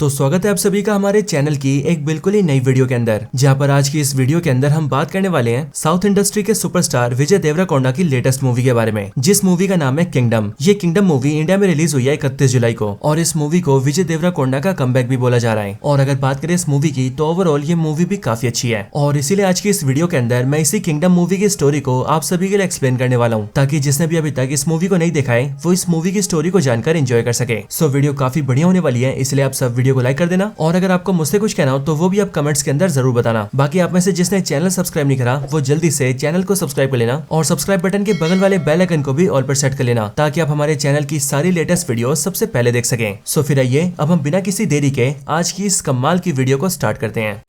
तो स्वागत है आप सभी का हमारे चैनल की एक बिल्कुल ही नई वीडियो के अंदर, जहां पर आज की इस वीडियो के अंदर हम बात करने वाले हैं साउथ इंडस्ट्री के सुपरस्टार विजय देवरकोंडा की लेटेस्ट मूवी के बारे में, जिस मूवी का नाम है किंगडम। ये किंगडम मूवी इंडिया में रिलीज हुई है 31 जुलाई को और इस मूवी को विजय देवरकोंडा का कमबैक भी बोला जा रहा है। और अगर बात करें इस मूवी की तो ओवरऑल ये मूवी भी काफी अच्छी है और इसीलिए आज की इस वीडियो के अंदर मैं इसी किंगडम मूवी की स्टोरी को आप सभी के लिए एक्सप्लेन करने वाला हूँ, ताकि जिसने भी अभी तक इस मूवी को नहीं देखा है वो इस मूवी की स्टोरी को जानकर एंजॉय कर सके। सो वीडियो काफी बढ़िया होने वाली है, इसलिए आप सब वीडियो को लाइक कर देना और अगर आपको मुझसे कुछ कहना हो तो वो भी आप कमेंट्स के अंदर जरूर बताना। बाकी आप में से जिसने चैनल सब्सक्राइब नहीं करा वो जल्दी से चैनल को सब्सक्राइब कर लेना और सब्सक्राइब बटन के बगल वाले बेल आइकन को भी ऑल पर सेट कर लेना, ताकि आप हमारे चैनल की सारी लेटेस्ट वीडियो सबसे पहले देख सकें। सो फिर आइए अब हम बिना किसी देरी के आज की इस कमाल की वीडियो को स्टार्ट करते हैं।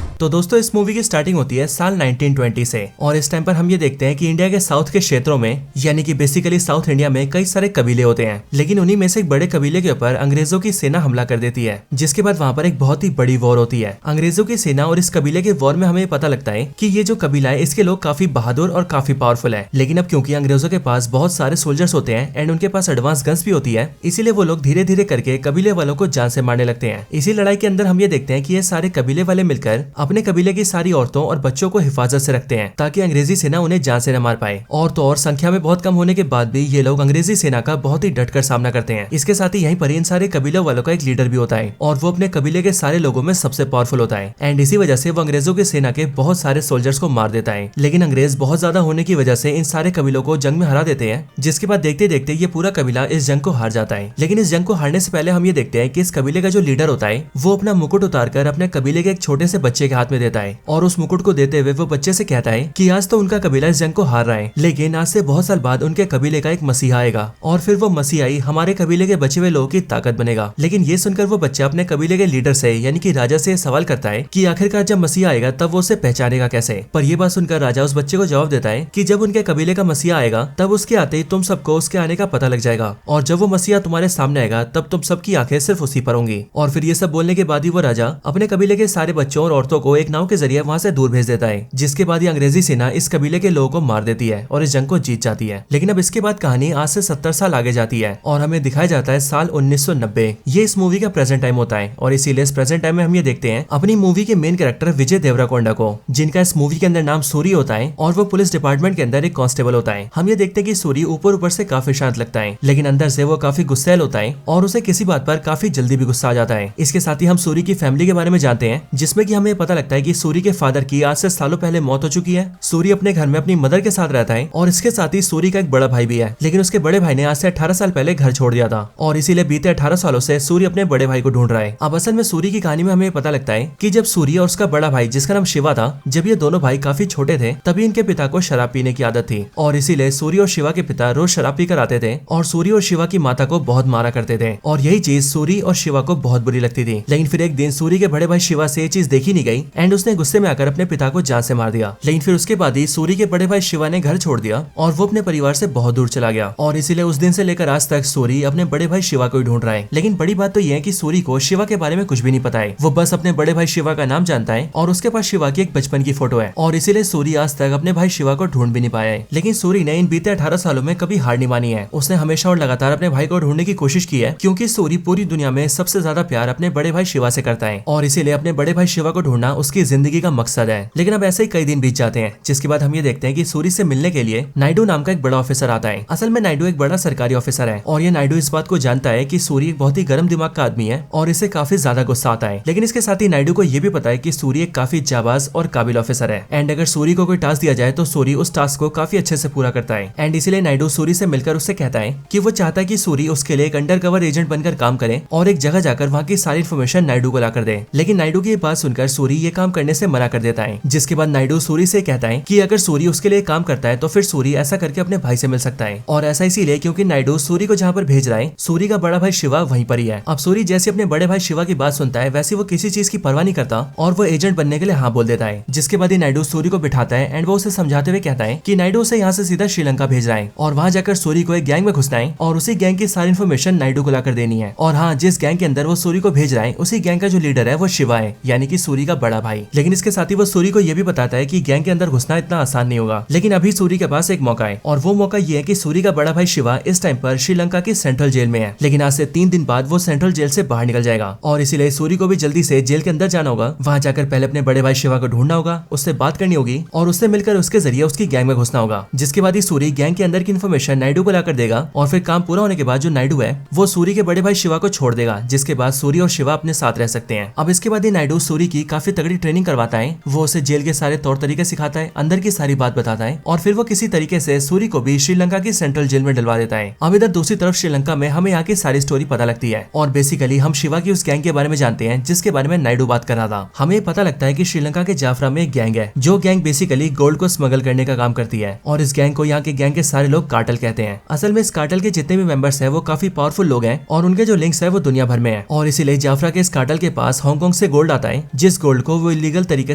तो दोस्तों इस मूवी की स्टार्टिंग होती है साल 1920 से और इस टाइम पर हम ये देखते हैं कि इंडिया के साउथ के क्षेत्रों में, यानी कि बेसिकली साउथ इंडिया में कई सारे कबीले होते हैं, लेकिन उन्हीं में से एक बड़े कबीले के ऊपर अंग्रेजों की सेना हमला कर देती है, जिसके बाद वहां पर एक बहुत ही बड़ी वॉर होती है अंग्रेजों की सेना और इस कबीले के वॉर में हमें पता लगता है कि ये जो कबीला है इसके लोग काफी बहादुर और काफी पावरफुल है। लेकिन अब क्योंकि अंग्रेजों के पास बहुत सारे सोल्जर्स होते हैं एंड उनके पास एडवांस गन्स भी होती है, इसीलिए वो लोग धीरे धीरे करके कबीले वालों को जान से मारने लगते हैं। इसी लड़ाई के अंदर हम ये देखते हैं कि ये सारे कबीले वाले मिलकर अपने कबीले की सारी औरतों और बच्चों को हिफाजत से रखते हैं, ताकि अंग्रेजी सेना उन्हें जान से न मार पाए। और तो और संख्या में बहुत कम होने के बाद भी ये लोग अंग्रेजी सेना का बहुत ही डटकर सामना करते हैं। इसके साथ ही यहीं पर इन सारे कबीलों वालों का एक लीडर भी होता है और वो अपने कबीले के सारे लोगों में सबसे पावरफुल होता है एंड इसी वजह से वो अंग्रेजों की सेना के बहुत सारे सोल्जर्स को मार देता है। लेकिन अंग्रेज बहुत ज्यादा होने की वजह से इन सारे कबीलों को जंग में हरा देते हैं, जिसके बाद देखते देखते ये पूरा कबीला इस जंग को हार जाता है। लेकिन इस जंग को हारने से पहले हम ये देखते हैं कि इस कबीले का जो लीडर होता है वो अपना मुकुट उतारकर अपने कबीले के एक छोटे से बच्चे के हाथ में देता है और उस मुकुट को देते हुए वो बच्चे से कहता है कि आज तो उनका कबीला इस जंग को हार रहा है, लेकिन आज से बहुत साल बाद उनके कबीले का एक मसीहा आएगा और फिर वो मसीहाई हमारे कबीले के बचे हुए लोगों की ताकत बनेगा। लेकिन ये सुनकर वो बच्चा अपने कबीले के लीडर से यानी कि राजा से सवाल करता है कि आखिरकार जब मसीहा आएगा तब वो उसे पहचानेगा कैसे। पर ये बात सुनकर राजा उस बच्चे को जवाब देता है कि जब उनके कबीले का मसीहा आएगा तब उसके आते ही तुम सबको उसके आने का पता लग जाएगा और जब वो मसीहा तुम्हारे सामने आएगा तब तुम सबकी आंखें सिर्फ उसी पर होंगी। और फिर ये सब बोलने के बाद ही वो राजा अपने कबीले के सारे बच्चों और औरतों को एक नाव के जरिए वहां से दूर भेज देता है, जिसके बाद अंग्रेजी सेना इस कबीले के लोगों को मार देती है और इस जंग को जीत जाती है। लेकिन अब इसके बाद कहानी आज से 70 साल आगे जाती है और हमें दिखाया जाता है साल 1990। ये इस मूवी का प्रेजेंट टाइम होता है और इसीलिए इस प्रेजेंट टाइम में हम ये देखते हैं अपनी मूवी के मेन कैरेक्टर विजय देवरकोंडा को, जिनका इस मूवी के अंदर नाम सूरी होता है और वो पुलिस डिपार्टमेंट के अंदर एक कांस्टेबल होता है। हम ये देखते हैं कि सूरी ऊपर ऊपर से काफी शांत लगता है, लेकिन अंदर से वो काफी गुस्सैल होता है और उसे किसी बात पर काफी जल्दी भी गुस्सा आ जाता है। इसके साथ ही हम सूरी की फैमिली के बारे में जानते हैं, जिसमें कि हमें पता लगता है कि सूरी के फादर की आज से सालों पहले मौत हो चुकी है। सूरी अपने घर में अपनी मदर के साथ रहता है और इसके साथ ही सूरी का एक बड़ा भाई भी है, लेकिन उसके बड़े भाई ने आज से 18 साल पहले घर छोड़ दिया था और इसीलिए बीते 18 सालों से सूरी अपने बड़े भाई को ढूंढ रहा है। अब असल में सूरी की कहानी में हमें पता लगता है कि जब सूरी और उसका बड़ा भाई जिसका नाम शिवा था, जब ये दोनों भाई काफी छोटे थे तभी इनके पिता को शराब पीने की आदत थी और इसीलिए सूरी और शिवा के पिता रोज शराब पीकर आते थे और सूरी और शिवा की माता को बहुत मारा करते थे और यही चीज सूरी और शिवा को बहुत बुरी लगती थी। लेकिन फिर एक दिन सूरी के बड़े भाई शिवा से ये चीज देखी नहीं गई एंड उसने गुस्से में आकर अपने पिता को जान से मार दिया। लेकिन फिर उसके बाद ही सूरी के बड़े भाई शिवा ने घर छोड़ दिया और वो अपने परिवार से बहुत दूर चला गया और इसीलिए उस दिन से लेकर आज तक सूरी अपने बड़े भाई शिवा को ही ढूंढ रहा है। लेकिन बड़ी बात तो ये है कि सूरी को शिवा के बारे में कुछ भी नहीं पता है, वो बस अपने बड़े भाई शिवा का नाम जानता है और उसके पास शिवा की एक बचपन की फोटो है और इसीलिए सूरी आज तक अपने भाई शिवा को ढूंढ भी नहीं पाया है। लेकिन सूरी ने इन बीते 18 सालों में कभी हार नहीं मानी है, उसने हमेशा और लगातार अपने भाई को ढूंढने की कोशिश की है, क्योंकि सूरी पूरी दुनिया में सबसे ज्यादा प्यार अपने बड़े भाई शिवा से करता है और इसीलिए अपने बड़े भाई शिवा को ढूंढना उसकी जिंदगी का मकसद है। लेकिन अब ऐसे ही कई दिन बीत जाते हैं, जिसके बाद हम ये देखते हैं कि सूरी से मिलने के लिए नायडू नाम का एक बड़ा ऑफिसर आता है। असल में नायडू एक बड़ा सरकारी ऑफिसर है और ये नायडू इस बात को जानता है कि सूरी एक बहुत ही गर्म दिमाग का आदमी है और इसे काफी ज्यादा गुस्सा आता है। लेकिन इसके साथ ही नायडू को ये भी पता है कि सूरी एक काफी जाबाज और काबिल ऑफिसर है एंड अगर सूरी को कोई टास्क दिया जाए तो सूरी उस टास्क को काफी अच्छे से पूरा करता है एंड इसीलिए नायडू सूरी से मिलकर उससे कहता है कि वो चाहता है कि सूरी उसके लिए एक अंडरकवर एजेंट बनकर काम करे और एक जगह जाकर वहाँ की सारी इन्फॉर्मेशन नायडू को ला कर दे। लेकिन नायडू की बात सुनकर सूरी ये काम करने से मना कर देता है, जिसके बाद नायडू सूरी से कहता है कि अगर सूरी उसके लिए काम करता है तो फिर सूरी ऐसा करके अपने भाई से मिल सकता है और ऐसा इसीलिए क्योंकि नायडू सूरी को जहाँ पर भेज रहा है सूरी का बड़ा भाई शिवा वहीं पर ही है। अब सूरी जैसे अपने बड़े भाई शिवा की बात सुनता है वैसे वो किसी चीज की परवाह नहीं करता और वो एजेंट बनने के लिए हाँ बोल देता है, जिसके बाद ही नायडू सूरी को बिठाता है एंड वो उसे समझाते हुए कहता है कि नायडू उसे यहाँ से सीधा श्रीलंका भेज रहा है और वहाँ जाकर सूरी को एक गैंग में घुसना है और उसी गैंग की सारी इन्फॉर्मेशन नायडू को लाकर देनी है। और हाँ, जिस गैंग के अंदर वो सूरी को भेज रहा है उसी गैंग का जो लीडर है वो शिवा है, यानी कि सूरी का बड़ा बड़ा भाई। लेकिन इसके साथ ही वो सूरी को ये भी बताता है कि गैंग के अंदर घुसना इतना आसान नहीं होगा, लेकिन अभी सूरी के पास एक मौका है और वो मौका ये है कि सूरी का बड़ा भाई शिवा इस टाइम पर श्रीलंका की सेंट्रल जेल में है, लेकिन आज से 3 दिन बाद वो सेंट्रल जेल से बाहर निकल जाएगा और इसीलिए सूरी को भी जल्दी से जेल के अंदर जाना होगा। वहां जाकर पहले अपने बड़े भाई शिवा को ढूंढना होगा, उससे बात करनी होगी और उससे मिलकर उसके जरिए उसकी गैंग में घुसना होगा। जिसके बाद ही सूरी गैंग के अंदर की इन्फॉर्मेशन नायडू को लाकर देगा और फिर काम पूरा होने के बाद जो नायडू है वो सूरी के बड़े भाई शिवा को छोड़ देगा, जिसके बाद सूरी और शिवा अपने साथ रह सकते हैं। अब इसके बाद ही नायडू सूरी की काफी तगड़ी ट्रेनिंग करवाता है, वो उसे जेल के सारे तौर तरीके सिखाता है, अंदर की सारी बात बताता है और फिर वो किसी तरीके से सूरी को भी श्रीलंका की सेंट्रल जेल में डलवा देता है। अब इधर दूसरी तरफ श्रीलंका में हमें यहाँ की सारी स्टोरी पता लगती है और बेसिकली हम शिवा की उस गैंग के बारे में जानते हैं जिसके बारे में नायडू बात कर रहा था। हमें पता लगता है कि श्रीलंका के जाफरा में एक गैंग है, जो गैंग बेसिकली गोल्ड को स्मगल करने का काम करती है और इस गैंग को यहाँ के गैंग के सारे लोग कार्टेल कहते हैं। असल में इस कार्टेल के जितने भी मेंबर्स हैं वो काफी पावरफुल लोग हैं और उनके जो लिंक्स है वो दुनिया भर में है और इसीलिए जाफरा के इस कार्टेल के पास हांगकांग से गोल्ड आता है, जिस गोल्ड को वो इलीगल तरीके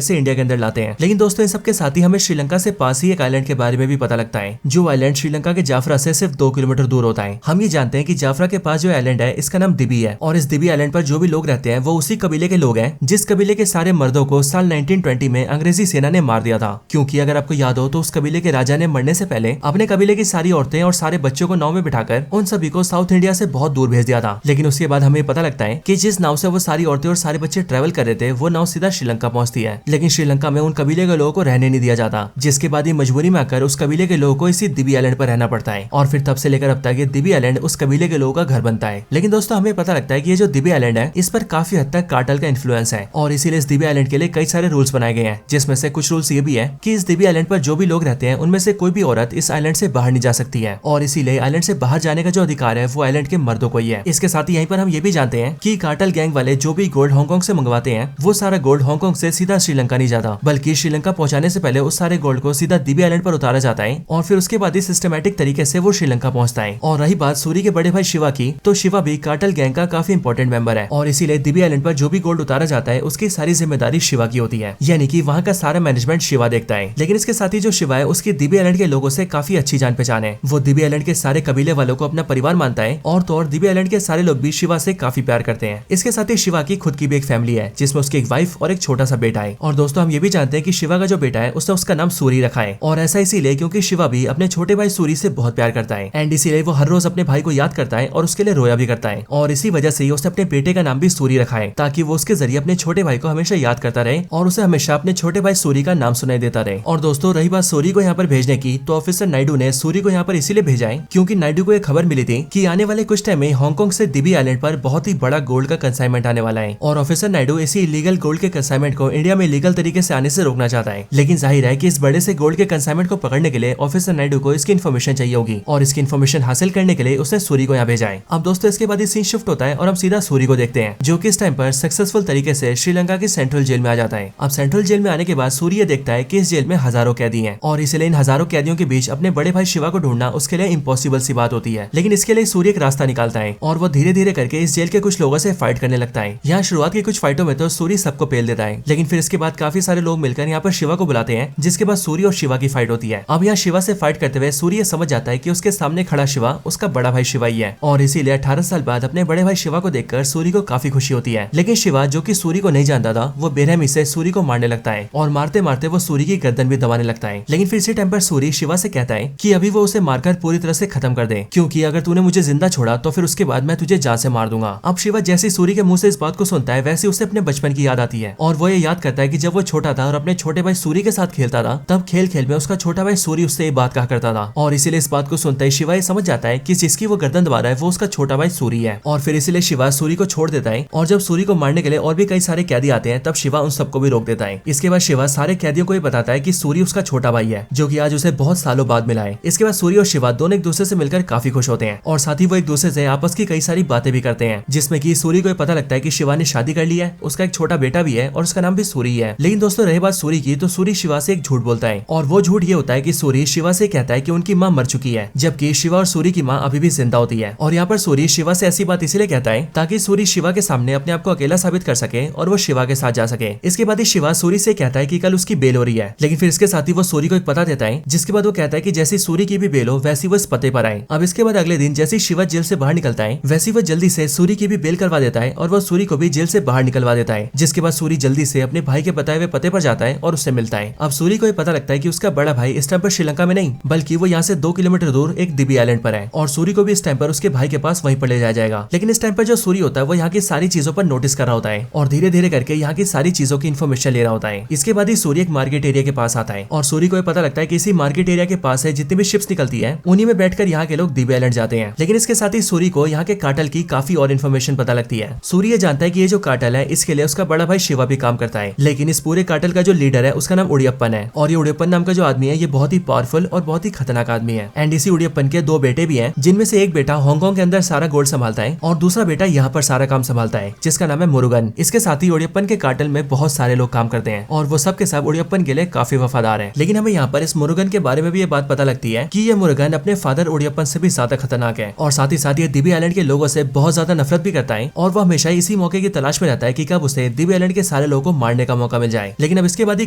से इंडिया के अंदर लाते हैं। लेकिन दोस्तों इन सबके साथ ही हमें श्रीलंका से पास ही एक आइलैंड के बारे में भी पता लगता है, जो आइलैंड श्रीलंका के जाफरा से सिर्फ 2 किलोमीटर दूर होता है। हम ये जानते हैं कि जाफरा के पास जो आइलैंड है इसका नाम दिबी है और इस दिबी आइलैंड पर जो भी लोग रहते हैं वो उसी कबीले के लोग हैं जिस कबीले के सारे मर्दों को साल 1920 में अंग्रेजी सेना ने मार दिया था। क्योंकि अगर आपको याद हो तो उस कबीले के राजा ने मरने से पहले अपने कबीले की सारी औरतें और सारे बच्चों को नाव में बिठाकर उन सभी को साउथ इंडिया से बहुत दूर भेज दिया था। लेकिन उसके बाद हमें पता लगता है कि जिस नाव से वो सारी औरतें और सारे बच्चे ट्रेवल कर रहे थे वो नाव सीधा श्रीलंका पहुंचती है, लेकिन श्रीलंका में उन कबीले के लोगों को रहने नहीं दिया जाता, जिसके बाद ही मजबूरी में आकर उस कबीले के लोगों को इसी दिबी आइलैंड पर रहना पड़ता है और फिर तब से लेकर अब तक ये दिबी आइलैंड उस कबीले के लोगों का घर बनता है। लेकिन दोस्तों हमें पता लगता है कि ये जो दिबी आइलैंड है इस पर काफी हद तक कार्टेल का इन्फ्लुएंस है और इसीलिए इस दिबी आइलैंड के लिए कई सारे रूल्स बनाए गए हैं, जिसमें से कुछ रूल्स ये भी है कि इस दिबी आइलैंड पर जो भी लोग रहते हैं उनमें से कोई भी औरत इस आइलैंड से बाहर नहीं जा सकती है और इसीलिए आइलैंड से बाहर जाने का जो अधिकार है वो आइलैंड के मर्दों को ही है। इसके साथ ही यहीं पर हम ये भी जानते हैं कि कार्टेल गैंग वाले जो भी गोल्ड हांगकांग से मंगवाते हैं वो सारा गोल्ड हांगकांग से सीधा श्रीलंका नहीं जाता, बल्कि श्रीलंका पहुंचाने से पहले उस सारे गोल्ड को सीधा दिबी आइलैंड पर उतारा जाता है और फिर उसके बाद ही सिस्टमैटिक तरीके से वो श्रीलंका पहुंचता है। और रही बात सूरी के बड़े भाई शिवा की, तो शिवा भी कार्टेल गैंग का काफी इंपॉर्टेंट मेंबर है और इसीलिए दिबी आइलैंड पर जो भी गोल्ड उतारा जाता है उसकी सारी जिम्मेदारी शिवा की होती है, यानी कि वहाँ का सारा मैनेजमेंट शिवा देखता है। लेकिन इसके साथ ही जो शिवा है उसकी दिबी आइलैंड के लोगों से काफी अच्छी जान पहचान है, वो दिबी आइलैंड के सारे कबीले वालों को अपना परिवार मानता है और तो और दिबी आइलैंड के सारे लोग भी शिवा से काफी प्यार करते हैं। इसके साथ ही शिवा की खुद की भी एक फैमिली है जिसमें उसकी एक वाइफ और एक छोटा सा बेटा है। और दोस्तों हम ये भी जानते हैं कि शिवा का जो बेटा है उसने उसका नाम सूरी रखा है और ऐसा इसीलिए क्योंकि शिवा भी अपने छोटे भाई सूरी से बहुत प्यार करता है एंड इसीलिए वो हर रोज अपने भाई को याद करता है और उसके लिए रोया भी करता है और इसी वजह से उसने अपने बेटे का नाम भी सूरी रखा है ताकि वो उसके जरिए अपने छोटे भाई को हमेशा याद करता रहे और उसे हमेशा अपने छोटे भाई सूरी का नाम सुनाई देता रहे। और दोस्तों रही बात सूरी को यहाँ पर भेजने की, तो ऑफिसर नायडू ने सूरी को यहाँ पर इसीलिए भेजा है क्योंकि नायडू को एक खबर मिली थी कि आने वाले कुछ टाइम में हांगकांग से दिबी आइलैंड पर बहुत ही बड़ा गोल्ड का कंसाइनमेंट आने वाला है और ऑफिसर नायडू इसी इलीगल गोल्ड के कंसाइनमेंट को इंडिया में लीगल तरीके से आने से रोकना चाहता है। लेकिन जाहिर है कि इस बड़े से गोल्ड के कंसाइनमेंट को पकड़ने के लिए ऑफिसर नायडू को इसकी इन्फॉर्मेशन चाहिए होगी और इसकी इन्फॉर्मेशन हासिल करने के लिए उसने सूरी को यहाँ भेजा है। अब दोस्तों इसके बाद सीन शिफ्ट होता है और हम सीधा सूरी को देखते हैं जो कि इस टाइम पर सक्सेसफुल तरीके से श्रीलंका की सेंट्रल जेल में आ जाता है। अब सेंट्रल जेल में आने के बाद सूरी देखता है कि इस जेल में हजारों कैदी हैं और इसलिए इन हजारों कैदियों के बीच अपने बड़े भाई शिवा को ढूंढना उसके लिए इम्पॉसिबल सी बात होती है। लेकिन इसके लिए सूर्य एक रास्ता निकालता है और वो धीरे धीरे करके इस जेल के कुछ लोगों से फाइट करने लगता है। यहाँ शुरुआत की कुछ फाइटों में तो सूर्य सबको पेल देता है, लेकिन फिर इसके बाद काफी सारे लोग मिलकर यहाँ पर शिवा को बुलाते हैं, जिसके बाद सूर्य और शिवा की फाइट होती है। अब यहाँ शिवा से फाइट करते हुए सूर्य समझ जाता है कि उसके सामने खड़ा शिवा उसका बड़ा भाई शिवा ही है और इसीलिए 18 साल बाद अपने बड़े भाई शिवा को देखकर सूर्य को काफी खुशी होती है। लेकिन शिवा जो कि सूर्य को नहीं जानता था वो बेरहमी से सूर्य को मारने लगता है और मारते मारते वो सूर्य की गर्दन भी दबाने लगता है। लेकिन फिर इसी टाइम पर सूर्य शिवा से कहता है कि अभी वो उसे मारकर पूरी तरह से खत्म कर दे, क्योंकि अगर तूने मुझे जिंदा छोड़ा तो फिर उसके बाद मैं तुझे जान से मार दूंगा। अब शिवा जैसे सूर्य के मुंह से इस बात को सुनता है वैसे उसे अपने बचपन की याद आती है और वो ये याद करता है कि जब वो छोटा था और अपने छोटे भाई सूर्य के साथ खेलता था तब खेल खेल में उसका छोटा भाई सूर्य उससे ये बात कहा करता था और इसीलिए इस बात को सुनते ही शिवा ये समझ जाता है कि जिसकी वो गर्दन दबा रहा है वो उसका छोटा भाई सूर्य है और फिर इसीलिए शिवा सूर्य को छोड़ देता है और जब सूर्य को मारने के लिए और भी कई सारे कैदी आते हैं तब शिवा उन सबको भी रोक देता है। इसके बाद शिवा सारे कैदियों को ये बताता है कि सूर्य उसका छोटा भाई है जो कि आज उसे बहुत सालों बाद मिला है। इसके बाद सूर्य और शिवा दोनों एक दूसरे से मिलकर काफी खुश होते हैं और साथ ही वो एक दूसरे से आपस की कई सारी बातें भी करते हैं, जिसमें कि सूर्य को पता लगता है कि शिवा ने शादी कर ली है, उसका एक छोटा बेटा भी है और उसका नाम भी सूर्य है। लेकिन दोस्तों रही बात सूर्य की, तो सूर्य शिवा से एक झूठ बोलता है और वो झूठ ये होता है कि सूर्य शिवा से कहता है कि उनकी माँ मर चुकी है, जबकि शिवा और सूर्य की माँ अभी भी जिंदा होती है। और यहाँ पर सूर्य शिवा से ऐसी बात इसलिए कहता है ताकि सूर्य शिवा के सामने अपने आप को अकेला साबित कर सके और वो शिवा के साथ जा सके। इसके बाद ही शिवा सूर्य से कहता है कि कल उसकी बेल हो रही है, लेकिन फिर इसके साथ ही वो सूर्य को एक पता देता है, जिसके बाद वो कहता है कि जैसे सूर्य की भी बेल हो वैसी वो इस पते पर आए। अब इसके बाद अगले दिन जैसे शिवा जेल से बाहर निकलता है वैसी वो जल्दी से सूर्य की भी बेल करवा देता है और वो सूर्य को भी जेल से बाहर निकलवा देता है, जिसके बाद सूर्य जल्दी से अपने भाई के बताए हुए पते पर जाता है और उससे मिलता है। अब सूरी को ये पता लगता है कि उसका बड़ा भाई इस टाइम पर श्रीलंका में नहीं बल्कि वो यहाँ से 2 किलोमीटर दूर एक दिबी आइलैंड पर है और सूरी को भी इस टाइम पर उसके भाई के पास वहीं पर ले जाया जाएगा। लेकिन इस टाइम पर जो सूरी होता है वो यहाँ की सारी चीजों पर नोटिस कर रहा होता है और धीरे धीरे करके यहाँ की सारी चीजों की इन्फॉर्मेशन ले रहा होता है। इसके बाद ही सूरी एक मार्केट एरिया के पास आता है और सूरी को ये पता लगता है कि इसी मार्केट एरिया के पास है जितनी भी शिप्स निकलती है उन्हीं में बैठकर यहाँ के लोग दिबी आइलैंड जाते हैं। लेकिन इसके साथ ही सूरी को यहाँ के कार्टेल की काफी और इन्फॉर्मेशन पता लगती है। सूरी ये जानता है कि ये जो कार्टेल है इसके लिए उसका बड़ा भाई शिवा भी काम करता है, लेकिन इस पूरे कार्टेल का जो लीडर है उसका नाम उड़ियप्पन है और ये उड़ियप्पन नाम का जो आदमी है ये बहुत ही पावरफुल और बहुत ही खतरनाक आदमी है। एंड इसी उड़ियप्पन के 2 बेटे भी हैं जिनमें से एक बेटा हांगकांग के अंदर सारा गोल्ड संभालता है और दूसरा बेटा यहाँ पर सारा काम संभालता है जिसका नाम है मुरुगन। इसके साथ ही उड़ियप्पन के कार्टेल में बहुत सारे लोग काम करते हैं और वो सब के सब उड़ियप्पन के लिए काफी वफादार है। लेकिन हमें यहाँ पर इस मुरुगन के बारे में भी ये बात पता लगती है कि ये मुरुगन अपने फादर उड़ियप्पन से भी ज्यादा खतरनाक है और साथ ही साथ ये दिबी आइलैंड के लोगों से बहुत ज्यादा नफरत भी करता है और वो हमेशा इसी मौके की तलाश में रहता है कि कब उसे दिबी आइलैंड के सारे लोगों को मारने का मौका मिल जाए। लेकिन अब इसके बाद ही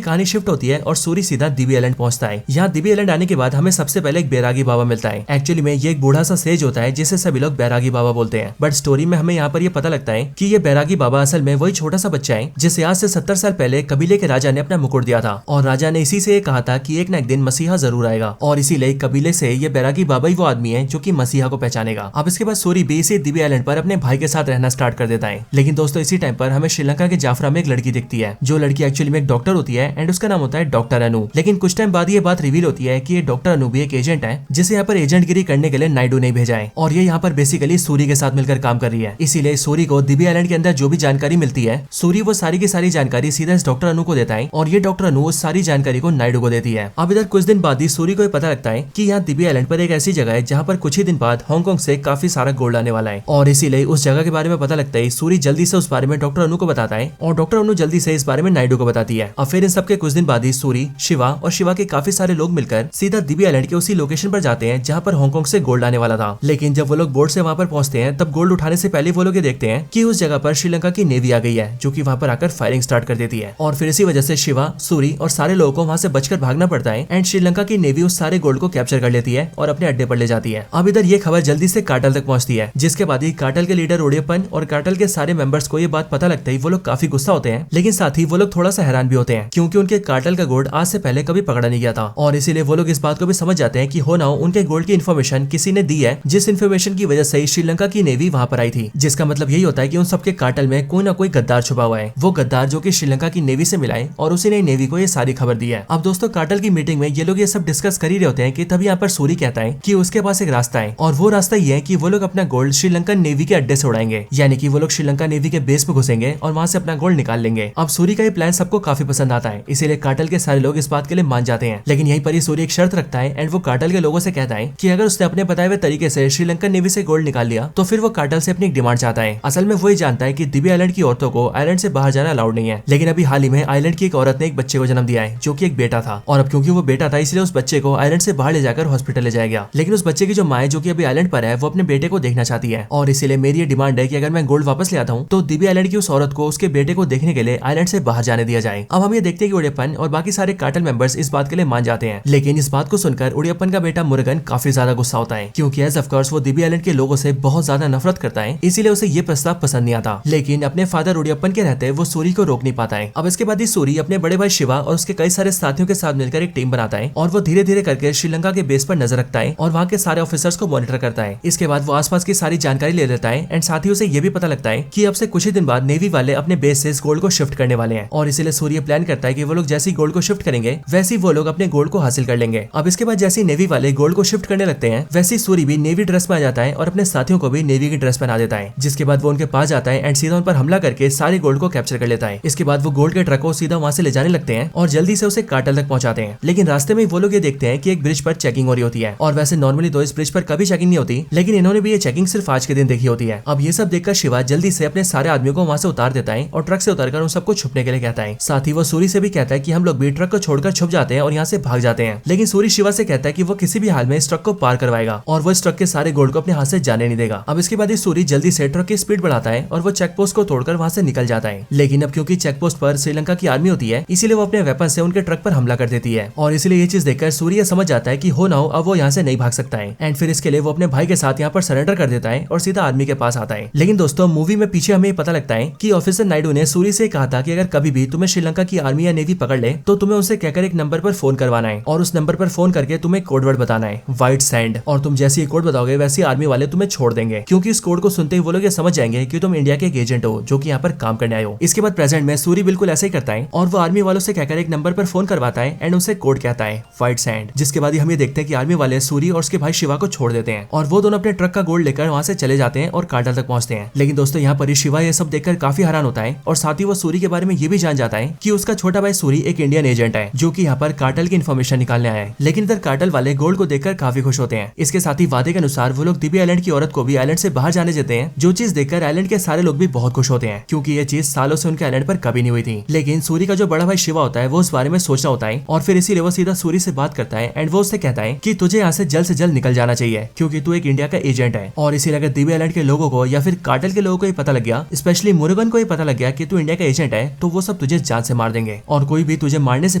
कहानी शिफ्ट होती है और सूरी सीधा दिबी आइलैंड पहुंचता है। यहाँ दिबी आइलैंड आने के बाद हमें सबसे पहले एक बैरागी बाबा मिलता है। एक्चुअली में ये एक बूढ़ा सा सेज होता है जिसे सभी लोग बैरागी बाबा बोलते हैं, बट स्टोरी में हमें यहाँ पर ये पता लगता है कि ये बैरागी बाबा असल में वही छोटा सा बच्चा है जिसे आज से 70 साल पहले कबीले के राजा ने अपना मुकुट दिया था और राजा ने इसी से कहा था कि एक न एक दिन मसीहा जरूर आएगा और इसीलिए कबीले से ये बैरागी बाबा ही वो आदमी है जो कि मसीहा को पहचानेगा। अब इसके बाद सूरी भी इसी दिबी आइलैंड पर अपने भाई के साथ रहना स्टार्ट कर देता है। लेकिन दोस्तों इसी टाइम पर हमें श्रीलंका के जाफरा में एक लड़की दिखती है जो लड़की एक्चुअली में एक डॉक्टर होती है एंड उसका नाम होता है डॉक्टर अनु। लेकिन कुछ टाइम बाद ये बात रिवील होती है कि ये डॉक्टर अनु भी एक एजेंट है जिसे यहाँ पर एजेंट गिरी करने के लिए नायडू ने भेजा है और ये यहाँ पर बेसिकली सूरी के साथ मिलकर काम कर रही है। इसीलिए सूरी को दिबी आइलैंड के अंदर जो भी जानकारी मिलती है सूरी वो सारी की सारी जानकारी सीधा इस डॉक्टर अनु को देता है और ये डॉक्टर अनु उस सारी जानकारी को नायडू को देती है। अब इधर कुछ दिन बाद ही सूरी को पता लगता है कि यहाँ दिबी आइलैंड पर एक ऐसी जगह है जहाँ पर कुछ ही दिन बाद हांगकांग से काफी सारा गोल्ड आने वाला है और इसीलिए उस जगह के बारे में पता लगता है सूरी जल्दी से उस बारे में डॉक्टर अनु को बताता है और डॉक्टर अनु जल्दी से इस बारे में नायडू को बताती है। अब फिर इन सबके कुछ दिन बाद ही सूरी, शिवा और शिवा के काफी सारे लोग मिलकर सीधा दिबी आइलैंड के उसी लोकेशन पर जाते हैं जहाँ पर हांगकांग से गोल्ड आने वाला था। लेकिन जब वो लोग बोट से वहाँ पर पहुंचते हैं तब गोल्ड उठाने से पहले वो लोग ये देखते हैं कि उस जगह पर श्रीलंका की नेवी आ गई है जो कि वहाँ पर आकर फायरिंग स्टार्ट कर देती है और फिर इसी वजह से शिवा, सूरी और सारे लोगों को वहाँ से बचकर भागना पड़ता है एंड श्रीलंका की नेवी उस सारे गोल्ड को कैप्चर कर लेती है और अपने अड्डे पर ले जाती है। अब इधर ये खबर जल्दी से कार्टेल तक पहुंचती है जिसके बाद ही कार्टेल के लीडर उड़ियप्पन और कार्टेल के सारे मेंबर्स को ये बात पता लगता है वो लोग काफी गुस्सा होते हैं। लेकिन साथ ही वो लोग थोड़ा सा हैरान भी होते हैं क्योंकि उनके कार्टेल का गोल्ड आज से पहले कभी पकड़ा नहीं गया था और इसीलिए वो लोग इस बात को भी समझ जाते हैं कि हो ना हो उनके गोल्ड की इन्फॉर्मेशन किसी ने दी है जिस इन्फॉर्मेशन की वजह से श्रीलंका की नेवी वहाँ पर आई थी। जिसका मतलब यही होता है कि उन सबके कार्टेल में कोई ना कोई गद्दार छुपा हुआ है, वो गद्दार जो कि श्रीलंका की नेवी से मिला है और उसी ने नेवी को ये सारी खबर दी है। अब दोस्तों कार्टेल की मीटिंग में ये लोग ये सब डिस्कस कर ही रहे होते हैं कि तभी यहाँ पर सूरी कहता है कि उसके पास एक रास्ता है और वो रास्ता ये है कि वो लोग अपना गोल्ड श्रीलंकन नेवी के अड्डे से उड़ाएंगे, यानी कि वो लोग श्रीलंका नेवी के बेस में घुसेंगे और वहाँ से अपना गोल्ड निकाल लेंगे। अब सूरी का ये प्लान सबको काफी पसंद आता है, इसीलिए कार्टेल के सारे लोग इस बात के लिए मान जाते हैं। लेकिन यहीं पर ही सूरी एक शर्त रखता है एंड वो कार्टेल के लोगों से कहता है कि अगर उसने अपने बताए हुए तरीके से श्रीलंकन नेवी से गोल्ड निकाल लिया तो फिर वो कार्टेल से अपनी एक डिमांड चाहता है। असल में वो ही जानता है कि दिबी आइलैंड की औरतों को आइलैंड से बाहर जाना अलाउड नहीं है। लेकिन अभी हाल ही में आइलैंड की एक औरत ने एक बच्चे को जन्म दिया है जो कि एक बेटा था और अब क्योंकि वो बेटा था इसलिए उस बच्चे को आइलैंड से बाहर ले जाकर हॉस्पिटल ले जाया गया। लेकिन उस बच्चे की जो माँ है जो कि अभी आइलैंड पर है वो अपने बेटे को देखना चाहती है और इसीलिए मेरी ये डिमांड है कि अगर मैं गोल्ड वापस ले आता हूँ तो दिबी आइलैंड की उस औरत को उसके बेटे को देखने के लिए आइलैंड से बाहर जाने दिया जाए। अब हम ये देखते हैं कि उड़ियप्पन और बाकी सारे कार्टेल मेंबर्स इस बात के लिए मान जाते हैं। लेकिन इस बात को सुनकर उड़ियप्पन का बेटा मुरुगन काफी ज्यादा गुस्सा होता है क्योंकि एज ऑफ कोर्स वो दिबी आइलैंड के लोगों से बहुत ज्यादा नफरत करता है, इसीलिए उसे ये प्रस्ताव पसंद नहीं आता। लेकिन अपने फादर उड़ियप्पन के रहते वो सूरी को रोक नहीं पाता है। अब इसके बाद ही सूरी अपने बड़े भाई शिवा और उसके कई सारे साथियों के साथ मिलकर एक टीम बनाता है और वो धीरे धीरे करके श्रीलंका के बेस पर नजर रखता है और वहाँ के सारे ऑफिसर्स को मॉनिटर करता है। इसके बाद वो आसपास की सारी जानकारी ले लेता है एंड साथ ही उसे ये भी पता लगता है कि अब से कुछ ही दिन बाद नेवी वाले अपने बेस से इस गोल्ड को शिफ्ट करने वाले हैं और इसीलिए सूर्य प्लान करता है कि वो लोग जैसे ही गोल्ड को शिफ्ट करेंगे वैसे ही वो लोग अपने गोल्ड को हासिल कर लेंगे। अब इसके बाद जैसे नेवी वाले गोल्ड को शिफ्ट करने लगते हैं वैसे ही सूर्य भी नेवी ड्रेस में आ जाता है और अपने साथियों को भी नेवी की ड्रेस पहना देता है, जिसके बाद वो उनके पास जाता है एंड सीधा उन पर हमला करके सारे गोल्ड को कैप्चर कर लेता है। इसके बाद वो गोल्ड के ट्रक को सीधा वहाँ से ले जाने लगते हैं और जल्दी से उसे कार्टेल तक पहुंचाते हैं। लेकिन रास्ते में वो लोग ये देखते हैं कि एक ब्रिज पर चेकिंग हो रही होती है और वैसे नॉर्मली तो इस ब्रिज पर कभी चेकिंग नहीं होती, लेकिन इन्होंने भी ये चेकिंग सिर्फ आज के दिन देखी होती है। अब ये सब देखकर शिवा जल्दी से अपने सारे आदमियों को वहाँ से उतार देता है और ट्रक से उतरकर उन सबको छुपने के लिए कहता है। साथ ही वो सूरी से भी कहता है कि हम लोग भी ट्रक को छोड़कर छुप जाते हैं और यहाँ से भाग जाते हैं। लेकिन सूरी शिवा से कहता है कि वो किसी भी हाल में इस ट्रक को पार करवाएगा और वो इस ट्रक के सारे गोल्ड को अपने हाथ से जाने नहीं देगा। अब इसके बाद ही सूरी जल्दी से ट्रक की स्पीड बढ़ाता है और वो चेक पोस्ट को तोड़कर वहाँ से निकल जाता है। लेकिन अब क्योंकि चेक पोस्ट पर श्रीलंका की आर्मी होती है इसीलिए वो अपने वेपन से उनके ट्रक पर हमला कर देती है और इसलिए ये चीज देखकर सूर्य समझ जाता है कि हो ना हो अब वो यहाँ से नहीं भाग सकता है एंड फिर इसके लिए वो अपने भाई के साथ यहाँ पर सरेंडर कर देता है और सीधा आर्मी के पास आता है। लेकिन दोस्तों मूवी में पीछे हमें पता लगता है कि ऑफिसर नायडू ने सूर्य उसे कहा था कि अगर कभी भी तुम्हें श्रीलंका की आर्मी या नेवी पकड़ ले तो तुम्हें उसे कहकर एक नंबर पर फोन करवाना है और उस नंबर पर फोन करके तुम्हें कोड वर्ड बताना है, व्हाइट सैंड। और तुम जैसे ही कोड बताओगे वैसे आर्मी वाले तुम्हें छोड़ देंगे, क्योंकि इस कोड को सुनते ही वो लोग ये समझ जाएंगे कि तुम इंडिया के एक एजेंट हो जो कि यहाँ पर काम करने आए हो। इसके बाद प्रेजेंट में सूरी बिल्कुल ऐसा ही करता है और वो आर्मी वालों से कहकर एक नंबर पर फोन करवाता है एंड उनसे कोड कहता है, व्हाइट सैंड। जिसके बाद हम ये देखते हैं कि आर्मी वाले सूरी और उसके भाई शिवा को छोड़ देते हैं और वो दोनों अपने ट्रक का गोल्ड लेकर वहां से चले जाते हैं और कार्टल तक पहुंचते हैं। लेकिन दोस्तों यहाँ पर शिवा ये सब देखकर काफी हैरान होता है और साथ ही वो सूरी के बारे में ये भी जान जाता है कि उसका छोटा भाई सूरी एक इंडियन एजेंट है जो कि यहाँ पर कार्टल की इन्फॉर्मेशन निकालने आया है। लेकिन इधर कार्टल वाले गोल्ड को देखकर काफी खुश होते हैं। इसके साथ ही वादे के अनुसार वो लोग दिबी आइलैंड की औरत को भी आइलैंड से बाहर जाने देते हैं, जो चीज देखकर आइलैंड के सारे लोग भी बहुत खुश होते हैं क्योंकि ये चीज सालों से उनके आइलैंड पर कभी नहीं हुई थी। लेकिन सूरी का जो बड़ा भाई शिवा होता है वो उस बारे में सोचना होता है और फिर इसीलिए वो सीधा सूरी से बात करता है एंड वो उससे कहता है कि तुझे यहाँ से जल्द निकल जाना चाहिए क्योंकि तू एक इंडिया का एजेंट है। और इसीलिए अगर दिबी आइलैंड के लोगों को या फिर कार्टल के लोगों को ये पता लग गया, स्पेशली मुरुगन को ये पता लग गया कि तू इंडिया का एजेंट है, तो वो सब तुझे जान से मार देंगे और कोई भी तुझे मारने से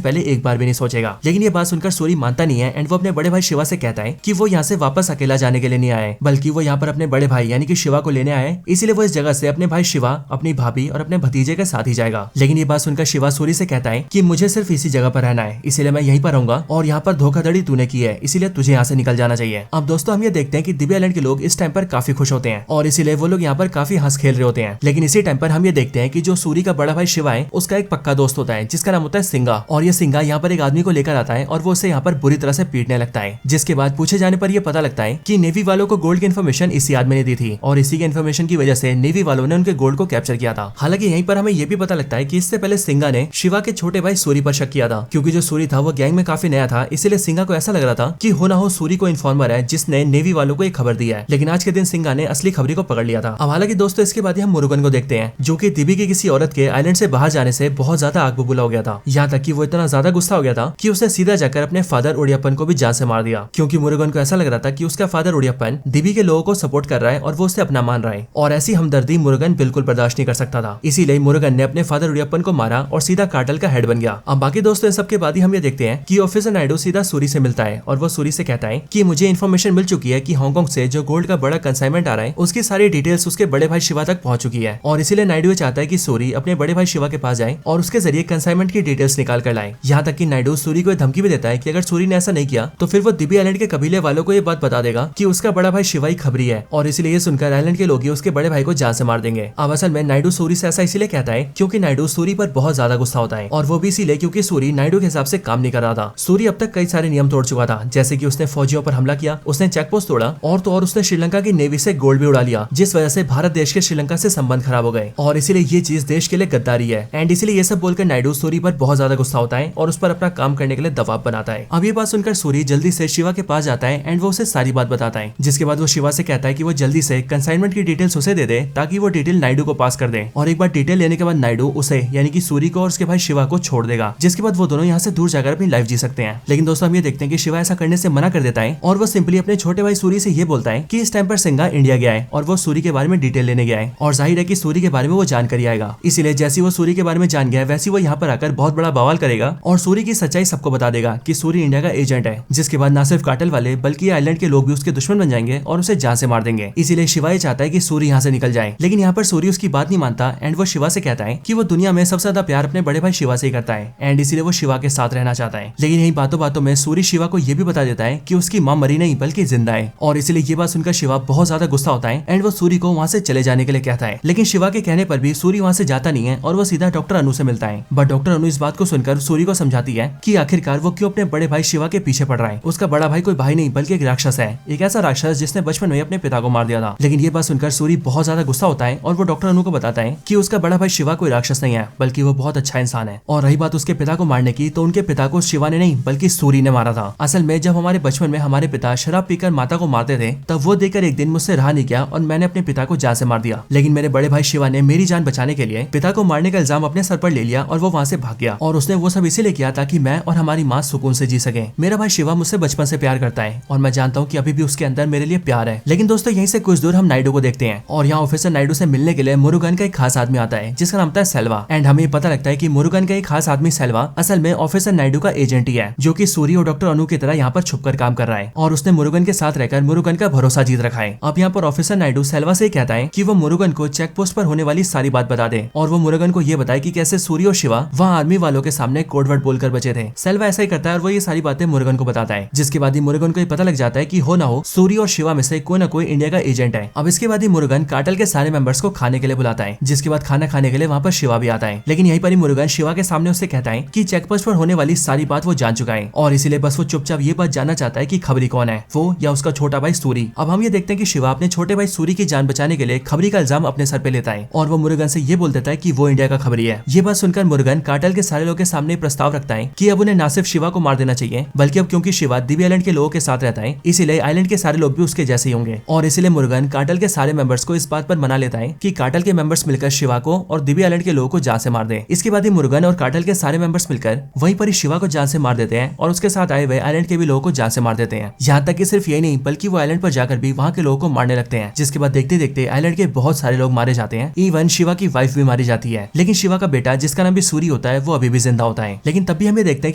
पहले एक बार भी नहीं सोचेगा। लेकिन ये बात सुनकर सूरी मानता नहीं है एंड वो अपने बड़े भाई शिवा से कहता है कि वो यहाँ से वापस अकेला जाने के लिए नहीं आए, बल्कि वो यहाँ पर अपने बड़े भाई यानी कि शिवा को लेने आए। इसीलिए वो इस जगह से अपने भाई शिवा, अपनी भाभी और अपने भतीजे के साथ ही जाएगा। लेकिन ये बात सुनकर शिवा सूरी से कहता है कि मुझे सिर्फ इसी जगह पर रहना है, इसीलिए मैं यहीं पर रहूंगा और यहाँ पर धोखाधड़ी तूने की है, इसीलिए तुझे यहाँ से निकल जाना चाहिए। अब दोस्तों हम ये देखते हैं कि दिबी आइलैंड के लोग इस टाइम पर काफी खुश होते हैं और इसीलिए वो लोग यहाँ पर काफी हंस खेल रहे होते हैं। लेकिन इसी टाइम पर हम ये देखते हैं कि जो सूरी का बड़ा भाई शिवा है उसका एक पक्का दोस्त होता है जिसका नाम होता है सिंगा। और ये सिंगा यहाँ पर एक आदमी को लेकर आता है और वो उसे यहाँ पर बुरी तरह से पीटने लगता है। जिसके बाद पूछे जाने पर यह पता लगता है कि नेवी वालों को गोल्ड की इन्फॉर्मेशन इसी आदमी ने दी थी और इसी की इन्फॉर्मेशन की वजह से नेवी वालों ने उनके गोल्ड को कैप्चर किया था। हालांकि यहीं पर हमें यह भी पता लगता है कि इससे पहले सिंगा ने शिवा के छोटे भाई सूरी पर शक किया था, क्योंकि जो सूरी था वो गैंग में काफी नया था। इसीलिए सिंगा को ऐसा लग रहा था कि हो ना हो सूरी को इन्फॉर्मर है जिसने नेवी वालों को एक खबर दी है। लेकिन आज के दिन सिंगा ने असली खबरी को पकड़ लिया था। अब हालांकि दोस्तों इसके बाद हम मुरुगन को देखते हैं जो कि दिबी की किसी औरत के आइलैंड से बाहर जाने से बहुत ज्यादा आग बबूला हो गया था। यहाँ तक कि वो इतना ज्यादा गुस्सा हो गया था कि उसने सीधा जाकर अपने फादर ओडियप्पन को भी जान से मार दिया, क्योंकि मुरुगन को ऐसा लग रहा था कि उसका फादर ओडियप्पन दिबी के लोगों को सपोर्ट कर रहा है और वो उससे अपना मान रहा है और ऐसी हमदर्दी मुरुगन बिल्कुल बर्दाश्त नहीं कर सकता था। इसीलिए मुरुगन ने अपने फादर ओडियप्पन को मारा और सीधा कार्टल का हेड बन गया। अब बाकी दोस्तों इन सबके बाद ही हम ये देखते हैं कि ऑफिसर नायडू सीधा सूरी से मिलता है और वो सूरी से कहता है कि मुझे इन्फॉर्मेशन मिल चुकी है कि हांगकांग से जो गोल्ड का बड़ा कंसाइनमेंट आ रहा है उसकी सारी डिटेल्स उसके बड़े भाई शिवा तक पहुंच चुकी है और इसीलिए नायडू चाहता है कि सूरी अपने बड़े भाई शिवा के पास जाए और उसके जरिए कंसाइनमेंट की डिटेल्स निकाल कर लाए। यहाँ तक कि नायडू सूरी को धमकी भी देता है कि अगर सूरी ने ऐसा नहीं किया तो फिर वो दिबी आइलैंड के कबीले वालों को ये बात बता देगा कि उसका बड़ा भाई शिवा ही खबरी है और इसलिए ये सुनकर आइलैंड के लोग उसके बड़े भाई को जान से मार देंगे। अब असल में नायडू सूरी से ऐसा इसीलिए कहता है क्योंकि नायडू सूरी पर बहुत ज्यादा गुस्सा होता है और वो भी इसीलिए क्योंकि सूरी नायडू के हिसाब से काम नहीं कर रहा था। सूरी अब तक कई सारे नियम तोड़ चुका था, जैसे कि उसने फौजियों पर हमला किया, उसने चेक पोस्ट तोड़ा और तो और उसने श्रीलंका की नेवी से गोल्ड भी उड़ा लिया, जिस वजह से भारत देश के श्रीलंका से संबंध खराब हो गए और इसीलिए ये चीज देश के लिए गद्दारी है। एंड इसीलिए ये सब बोलकर नायडू सूरी पर बहुत ज्यादा गुस्सा होता है और उस पर अपना काम करने के लिए दबाव बनाता है। अब ये बात सुनकर सूरी जल्दी से शिवा के पास जाता है एंड वो उसे सारी बात बताता है, जिसके बाद वो शिवा से कहता है कि वो जल्दी से कंसाइनमेंट की डिटेल्स उसे दे दे ताकि वो डिटेल नायडू को पास कर दे और एक बार डिटेल लेने के बाद नायडू उसे यानी कि सूरी को और उसके भाई शिवा को छोड़ देगा, जिसके बाद वो दोनों यहाँ से दूर जाकर अपनी लाइफ जी सकते हैं। लेकिन दोस्तों हम ये देखते हैं कि शिवा ऐसा करने से मना कर देता है और वो सिंपली अपने छोटे भाई सूरी से ये बोलता है कि इस टाइम पर सिंगा इंडिया गया है और वो सूरी के बारे में डिटेल लेने गया है और जाहिर है कि सूरी के बारे में वो जानकर ही आएगा। इसीलिए जैसे वो सूरी के बारे में जान गया वैसे वो यहाँ पर आकर बहुत बड़ा बवाल करेगा और सूरी की सच्चाई सबको बता देगा कि सूरी इंडिया का एजेंट है, जिसके बाद ना सिर्फ कार्टेल वाले बल्कि आइलैंड के लोग भी उसके दुश्मन बन जाएंगे और उसे जान से मार देंगे। इसीलिए शिवा ये चाहता है कि सूरी यहाँ से निकल जाए, लेकिन यहाँ पर सूरी उसकी बात नहीं मानता एंड वो शिवा से कहता है कि वो दुनिया में सबसे ज्यादा प्यार अपने बड़े भाई शिवा से ही करता है एंड इसीलिए वो शिवा के साथ रहना चाहता है। लेकिन यही बातों बातों में सूरी शिवा को ये भी बता देता है कि उसकी माँ मरी नहीं बल्कि जिंदा है और इसलिए ये बात सुनकर शिवा बहुत ज्यादा गुस्सा होता है एंड वो सूरी को वहाँ से चले जाने के लिए कहता है। लेकिन शिवा के कहने पर भी सूरी वहाँ से जाता नहीं है और वो सीधा डॉक्टर अनु से मिलता है। बट डॉक्टर अनु इस बात को सुनकर सूरी को समझाती है कि आखिरकार वो क्यों अपने बड़े भाई शिवा के पीछे पड़ रहा है। उसका बड़ा भाई कोई भाई नहीं बल्कि एक राक्षस है, एक ऐसा राक्षस जिसने बचपन में अपने पिता को मार दिया था। लेकिन ये बात सुनकर सूरी बहुत ज्यादा गुस्सा होता है और वो डॉक्टर अनु को बताता है कि उसका बड़ा भाई शिवा कोई राक्षस नहीं है बल्कि वो बहुत अच्छा इंसान है। और रही बात उसके पिता को मारने की, तो उनके पिता को शिवा ने नहीं बल्कि सूरी ने मारा था। असल में जब हमारे बचपन में हमारे पिता शराब पीकर माता को मारते थे तब वो देखकर एक दिन मुझसे रहा नहीं गया और मैंने अपने पिता को जान से मार दिया। लेकिन मेरे बड़े भाई शिवा ने मेरी जान बचाने के लिए पिता को मारने का इल्जाम अपने सर पर ले लिया और वो वहाँ से भाग गया और उसने वो सब इसीलिए किया ताकि मैं और हमारी माँ सुकून से जी सके। मेरा भाई शिवा मुझसे बचपन से प्यार करता है और मैं जानता हूँ कि अभी भी उसके अंदर मेरे लिए प्यार है। लेकिन दोस्तों यहीं से कुछ दूर हम नायडू को देखते हैं और यहाँ ऑफिसर नायडू से मिलने के लिए मुरुगन का एक खास आदमी आता है जिसका नाम था सेल्वा। एंड हमें पता लगता है कि मुरुगन का एक खास आदमी सेल्वा असल में ऑफिसर नायडू का एजेंट ही है, जो कि सूरी और डॉक्टर अनु की तरह यहाँ पर छुपकर काम कर रहा है और उसने मुरुगन के साथ रहकर मुरुगन का भरोसा जीत रखा है। अब यहाँ पर ऑफिसर नायडू सेल्वा से कहता है कि वो मुरुगन को चेक पोस्ट पर होने वाली सारी बात बता दे और वो मुरुगन को ये बताए कि कैसे सूरी और शिवा वहाँ आर्मी वालों के सामने कोडवर्ड बोलकर बचे थे। सेल्वा ऐसा ही करता है और वो ये सारी बातें मुरुगन को बताता है, जिसके बाद ही मुरुगन को ये पता लग जाता है कि हो ना हो सूरी और शिवा में से कोई ना कोई इंडिया का एजेंट है। अब इसके बाद ही मुरुगन कार्टेल के सारे मेंबर्स को खाने के लिए बुलाता है, जिसके बाद खाना खाने के लिए वहाँ पर शिवा भी आता है। लेकिन यहीं पर ही मुरुगन शिवा के सामने उससे कहता है कि चेकपोस्ट पर होने वाली सारी बात वो जान चुका है और इसीलिए बस वो चुपचाप ये बात जानना चाहता है कि खबरी कौन है, वो या उसका छोटा भाई सूरी। अब हम ये देखते हैं कि शिवा अपने छोटे भाई सूरी की जान बचाने के लिए खबरी का इल्जाम अपने सर पे लेता है और वो मुरुगन से ये बोल देता है कि वो इंडिया का खबरी है। ये बात सुनकर मुरुगन कार्टेल के सारे लोगों के सामने प्रस्ताव रखता है कि अब उन्हें ना सिर्फ शिवा को मार देना चाहिए, बल्कि अब क्योंकि शिवा दिव्य आइलैंड के लोगों के साथ रहता है, इसीलिए आइलैंड के सारे लोग भी उसके जैसे ही होंगे। और इसीलिए मुरुगन कार्टेल के सारे मेंबर्स को इस बात पर मना लेता है कि कार्टेल के मेंबर्स मिलकर शिवा को और दिव्य आइलैंड के लोगों को जान से मार दे। इसके बाद ही मुरुगन और कार्टेल के सारे मेंबर्स मिलकर वहीं पर ही शिवा को जान से मार देते हैं और उसके साथ आए हुए आइलैंड के भी लोगों को जान से मार देते हैं। यहाँ तक कि सिर्फ यही नहीं, बल्कि वो आइलैंड पर जाकर भी वहाँ के लोगों को मारने लगते हैं, जिसके बाद देखते देखते आइलैंड के बहुत सारे लोग मारे जाते हैं। इवन शिवा की वाइफ भी मारी जाती है, लेकिन शिवा का बेटा जिसका नाम भी सूरी होता है वो अभी भी जिंदा होता है। लेकिन तब भी हमें देखते हैं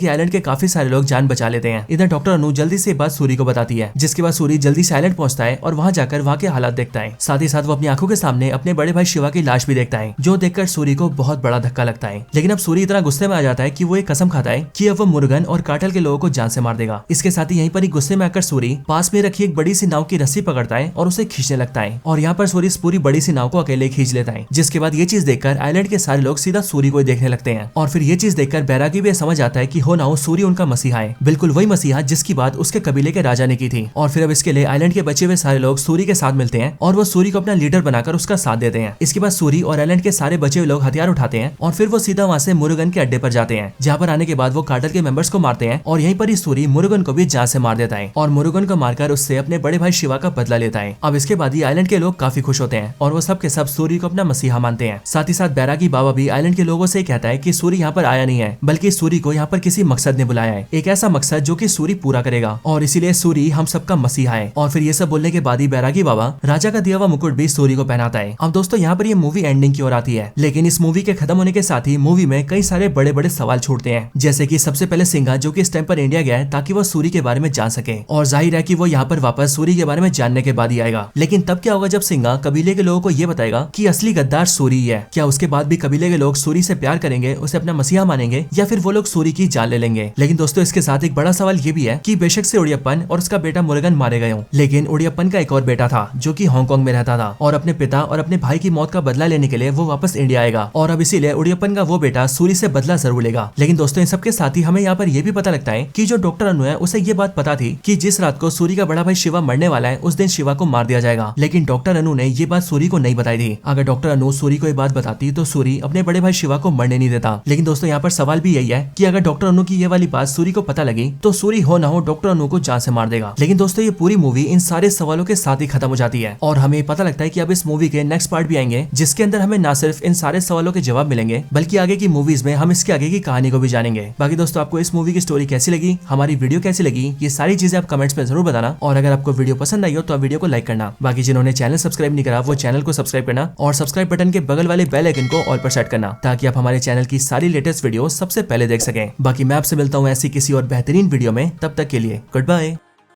कि आइलैंड के काफी सारे लोग जान बचा लेते हैं। इधर डॉक्टर अनु जल्दी से बात सूरी को बताती है, जिसके बाद सूरी जल्दी से आइलैंड पहुंचता है और वहाँ जाकर वहाँ के हालात देखता है। साथ ही साथ वो अपनी आंखों के सामने अपने बड़े भाई शिवा की लाश भी देखता है, जो देखकर सूरी को बहुत बड़ा धक्का लगता है। लेकिन अब सूरी इतना गुस्से में आ जाता है कि वो एक कसम खाता है कि अब वो मुरुगन और कार्टेल के लोगों को जान से मार देगा। इसके साथ ही यहीं पर ही गुस्से में आकर सूरी पास में रखी एक बड़ी सी नाव की रस्सी पकड़ता है और उसे खींचने लगता है और यहाँ पर सूरी इस पूरी बड़ी सी नाव को अकेले खींच लेता है। जिसके बाद ये चीज देखकर आइलैंड के सारे लोग सीधा सूरी को देखने लगते हैं और फिर ये चीज देखकर बैरागी भी समझ आता है कि हो ना हो सूरी उनका मसीहा है, बिल्कुल वही मसीहा जिसकी बात उसके कबीले के राजा ने की थी। और फिर अब इसके लिए आइलैंड के बचे हुए सारे लोग सूरी के साथ मिलते हैं और वो सूरी को अपना लीडर बनाकर उसका साथ देते हैं। इसके बाद सूरी और आइलैंड के सारे बचे हुए लोग हथियार उठाते हैं और फिर वो सीधा वहाँ से मुरुगन के अड्डे पर जाते हैं, जहाँ पर आने के बाद वो कार्टेल के मेंबर्स को मारते हैं और यहीं पर ही सूरी मुरुगन को भी जान से मार देता है और मुरुगन को मारकर उससे अपने बड़े भाई शिवा का बदला लेता है। अब इसके बाद ही आइलैंड के लोग काफी खुश होते हैं और वो सब के सब सूरी को अपना मसीहा मानते हैं। साथ ही साथ बैरागी बाबा भी आइलैंड के लोगों से कहता है कि सूरी यहाँ पर आया नहीं है, बल्कि सूरी को यहाँ पर किसी मकसद ने बुलाया है, एक ऐसा मकसद जो कि सूरी पूरा करेगा और इसीलिए सूरी हम सबका मसीहा है। और फिर ये सब बोलने के बाद ही बैरागी बाबा राजा का दिया हुआ मुकुट भी सूरी को पहनाता है। अब दोस्तों यहाँ पर ये मूवी एंडिंग की ओर आती है, लेकिन इस मूवी के खत्म होने के साथ ही मूवी में कई सारे बड़े बड़े सवाल छूटते हैं, जैसे कि सबसे पहले सिंघा जो कि इस टाइम पर इंडिया गया है ताकि वो सूरी के बारे में जान सके और जाहिर है कि वो यहाँ पर वापस सूरी के बारे में जानने के बाद ही आएगा। लेकिन तब क्या होगा जब सिंघा कबीले के लोगों को ये बताएगा कि असली गद्दार सूरी है? क्या उसके बाद भी कबीले के लोग सूरी से प्यार करेंगे, उसे अपना मसीहा मानेंगे या फिर वो लोग सूरी की जान ले लेंगे? लेकिन दोस्तों इसके साथ एक बड़ा सवाल ये भी है कि बेशक से उड़ियप्पन और उसका बेटा मुरुगन मारे गए हों, लेकिन उड़ियप्पन का एक और बेटा था जो कि हांगकांग में रहता था और अपने पिता और अपने भाई की मौत का बदला लेने के लिए वो वापस इंडिया आएगा और अब इसीलिए उड़ियप्पन का वो बेटा सूरी से बदला जरूर लेगा। लेकिन दोस्तों इन सबके साथ ही हमें यहाँ पर यह भी पता लगता है कि जो डॉक्टर अनु है उसे ये बात पता थी कि जिस रात को सूरी का बड़ा भाई शिवा मरने वाला है उस दिन शिवा को मार दिया जाएगा, लेकिन डॉक्टर अनु ने ये बात सूरी को नहीं बताई थी। अगर डॉक्टर अनु सूरी को ये बात बताती तो सूरी अपने बड़े भाई शिवा को मरने नहीं देता। लेकिन दोस्तों यहाँ पर सवाल भी यही है कि अगर डॉक्टर अनु की ये वाली बात सूरी को पता लगी तो सूरी हो ना हो डॉक्टर अनु को जान से मार देगा। लेकिन दोस्तों ये पूरी मूवी इन सारे सवालों के साथ ही खत्म हो जाती है और हमें पता लगता है कि अब इस मूवी के नेक्स्ट पार्ट भी आएंगे, जिसके अंदर हमें ना सिर्फ इन सारे सवालों के जवाब मिलेंगे बल्कि आगे की मूवीज में हम इसके आगे की कहानी को भी जानेंगे। बाकी दोस्तों आपको इस मूवी की स्टोरी कैसी लगी, हमारी वीडियो कैसी लगी, ये सारी चीजें आप कमेंट्स में जरूर बताना और अगर आपको वीडियो पसंद आई हो तो आप वीडियो को लाइक करना। बाकी जिन्होंने चैनल सब्सक्राइब नहीं करा वो चैनल को सब्सक्राइब करना और सब्सक्राइब बटन के बगल वाले बेल आइकन को ऑल पर सेट करना ताकि आप हमारे चैनल की सारी लेटेस्ट वीडियो सबसे पहले देख सकें। बाकी मैं आपसे मिलता हूँ ऐसी किसी और बेहतरीन वीडियो में, तब तक के लिए गुड बाय।